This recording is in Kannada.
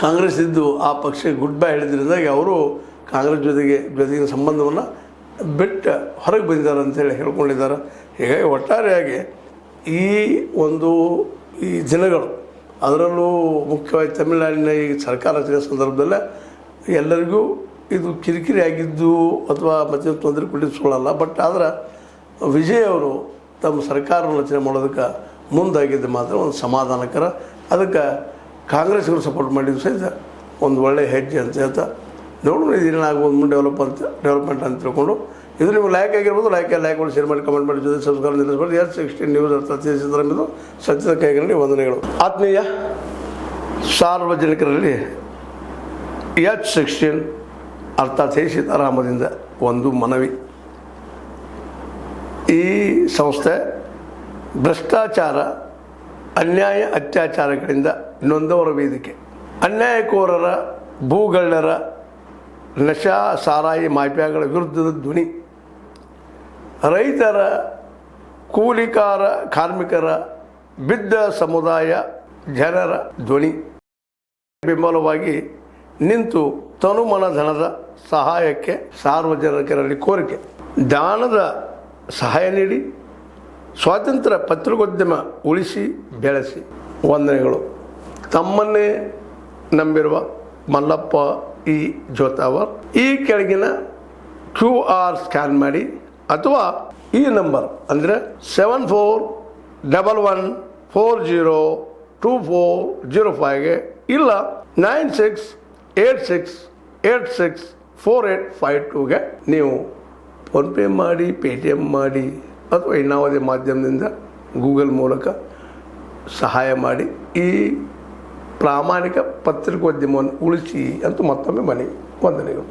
ಕಾಂಗ್ರೆಸ್ ಇದ್ದು ಆ ಪಕ್ಷಕ್ಕೆ ಗುಡ್ ಬೈ ಹೇಳಿದ್ರಿಂದಾಗಿ ಅವರು ಕಾಂಗ್ರೆಸ್ ಜೊತೆಗಿನ ಸಂಬಂಧವನ್ನು ಬಿಟ್ಟು ಹೊರಗೆ ಬಂದಿದ್ದಾರೆ ಅಂತೇಳಿ ಹೇಳ್ಕೊಂಡಿದ್ದಾರೆ. ಹೀಗಾಗಿ ಒಟ್ಟಾರೆಯಾಗಿ ಈ ದಿನಗಳು, ಅದರಲ್ಲೂ ಮುಖ್ಯವಾಗಿ ತಮಿಳುನಾಡಿನ ಈ ಸರ್ಕಾರ ರಚನೆ ಸಂದರ್ಭದಲ್ಲೇ ಎಲ್ಲರಿಗೂ ಇದು ಕಿರಿಕಿರಿ ಆಗಿದ್ದು ಅಥವಾ ಮತ್ತೆ ತೊಂದರೆ ಕೊಟ್ಟಿಸ್ಕೊಳ್ಳಲ್ಲ. ಬಟ್ ಆದರೆ ವಿಜಯ್ ಅವರು ತಮ್ಮ ಸರ್ಕಾರವನ್ನು ರಚನೆ ಮಾಡೋದಕ್ಕೆ ಮುಂದಾಗಿದ್ದು ಮಾತ್ರ ಒಂದು ಸಮಾಧಾನಕರ. ಅದಕ್ಕೆ ಕಾಂಗ್ರೆಸ್ಗಳು ಸಪೋರ್ಟ್ ಮಾಡಿದ್ದು ಸಹಿತ ಒಂದು ಒಳ್ಳೆಯ ಹೆಜ್ಜೆ ಅಂತ ಹೇಳ್ತಾ ನೋಡೋಣ ಇದೇನಾಗುವ ಡೆವಲಪ್ಮೆಂಟ್ ಅಂತ ತಿಳ್ಕೊಂಡು ಇದು ನಿಮ್ಗೆ ಲೈಕ್ ಆಗಿರ್ಬೋದು. ಲೈಕ್ ಮಾಡಿ, ಶೇರ್ ಮಾಡಿ, ಕಮೆಂಟ್ ಮಾಡಿ, ಜೊತೆ ಸಬ್ಸ್ಕ್ರೈಬ್ ನಿಲ್ಲಿಸ್ಬೋದು. S16 ನ್ಯೂಸ್ ಅರ್ಥ ತಿಳಿಸಿದ್ರೆಂಬುದು ಸತ್ಯದ ಕೈಗಳಲ್ಲಿ ವಂದನೆಗಳು. ಆತ್ಮೀಯ ಸಾರ್ವಜನಿಕರಲ್ಲಿ H16 ಅರ್ಥಾತ್ ಸೀತಾರಾಮದಿಂದ ಒಂದು ಮನವಿ. ಈ ಸಂಸ್ಥೆ ಭ್ರಷ್ಟಾಚಾರ, ಅನ್ಯಾಯ, ಅತ್ಯಾಚಾರಗಳಿಂದ ನೊಂದವರ ವೇದಿಕೆ. ಅನ್ಯಾಯಕೋರರ, ಭೂಗಳ್ಳರ, ನಶಾ ಸಾರಾಯಿ ಮಾಫಿಯಾಗಳ ವಿರುದ್ಧದ ಧ್ವನಿ. ರೈತರ, ಕೂಲಿಕಾರ, ಕಾರ್ಮಿಕರ, ಬಿದ್ದ ಸಮುದಾಯ ಜನರ ಧ್ವನಿ. ಬೆಂಬಲವಾಗಿ ನಿಂತು ತನುಮನ ಧನದ ಸಹಾಯಕ್ಕೆ ಸಾರ್ವಜನಿಕರಲ್ಲಿ ಕೋರಿಕೆ. ದಾನದ ಸಹಾಯ ನೀಡಿ ಸ್ವಾತಂತ್ರ್ಯ ಪತ್ರಿಕೋದ್ಯಮ ಉಳಿಸಿ ಬೆಳೆಸಿ. ವಂದನೆಗಳು. ತಮ್ಮನ್ನೇ ನಂಬಿರುವ ಮಲ್ಲಪ್ಪ ಇ ಜೋತಾವರ್. ಈ ಕೆಳಗಿನ QR ಸ್ಕ್ಯಾನ್ ಮಾಡಿ ಅಥವಾ ಈ ನಂಬರ್ ಅಂದರೆ 7411402405ಗೆ ಇಲ್ಲ 9686864852ಗೆ ನೀವು ಫೋನ್ಪೇ ಮಾಡಿ, ಪೇಟಿಎಮ್ ಮಾಡಿ ಅಥವಾ ಇನ್ನಾವುದೇ ಮಾಧ್ಯಮದಿಂದ ಗೂಗಲ್ ಮೂಲಕ ಸಹಾಯ ಮಾಡಿ ಈ ಪ್ರಾಮಾಣಿಕ ಪತ್ರಿಕೋದ್ಯಮವನ್ನು ಉಳಿಸಿ ಅಂತ ಮತ್ತೊಮ್ಮೆ ಮನವಿ. ವಂದನೆಗಳು.